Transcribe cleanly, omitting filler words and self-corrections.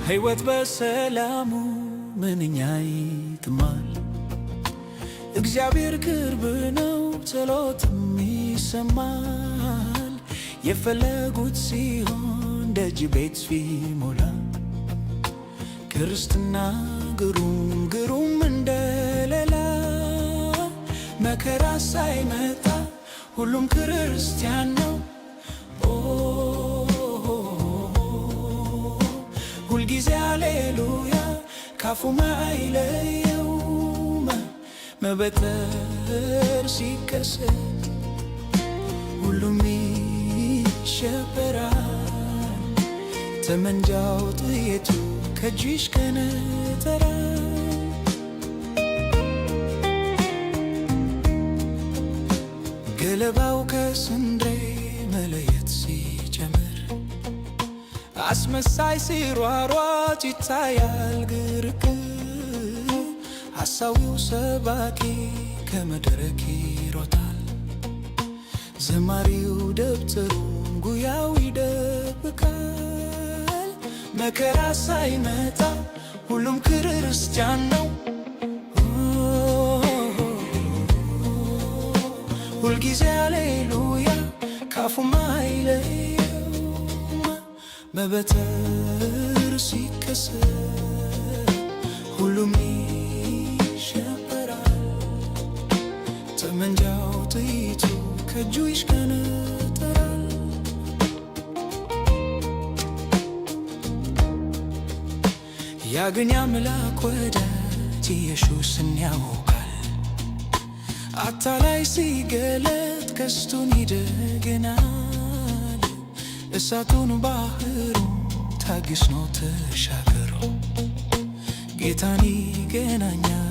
ሕይወት በሰላሙ ምንኛ ይጥማል። እግዚአብሔር ቅርብ ነው፣ ጸሎትም ይሰማል። የፈለጉት ሲሆን ደጅ ቤት ሲሞላ ክርስትና ግሩም እንደሌላ መከራ ሳይመጣ ሁሉም ክርስቲያን ነው። ሁልጊዜ ሃሌሉያ ካፉ አይለየውም። መበተር ሲከሰት ሁሉም ይሸበራል። ጠመንጃው ጥይቱ ከእጁ ይሽከነተራል። ገለባው ከስንዴ መለየት ሲጀምር አስመሳይ ሲሯሯጥ ይታያል ግርግር። ሐሳዊው ሰባኪ ከመድረክ ይሮጣል። ዘማሪው ደብተሩን ጉያው ይደብቃል። መከራ ሳይመጣ ሁሉም ክርስቲያን ነው። ሁልጊዜ ሃሌሉያ ካፉም አይለየውም። መበተር ሲከሰት ሁሉም ይሸበራል። ጠመንጃው ጥይቱ ከእጁ ይሽከነተራል። ያገኛ አምላክ ወዳጅ ኢየሱስን ያውቃል። አታላይ ሲገለጥ ቀስቱን ይደግናል። እሳቱን ባህሩን ታግሶ ተሻግሮ ጌታን ይገናኛል።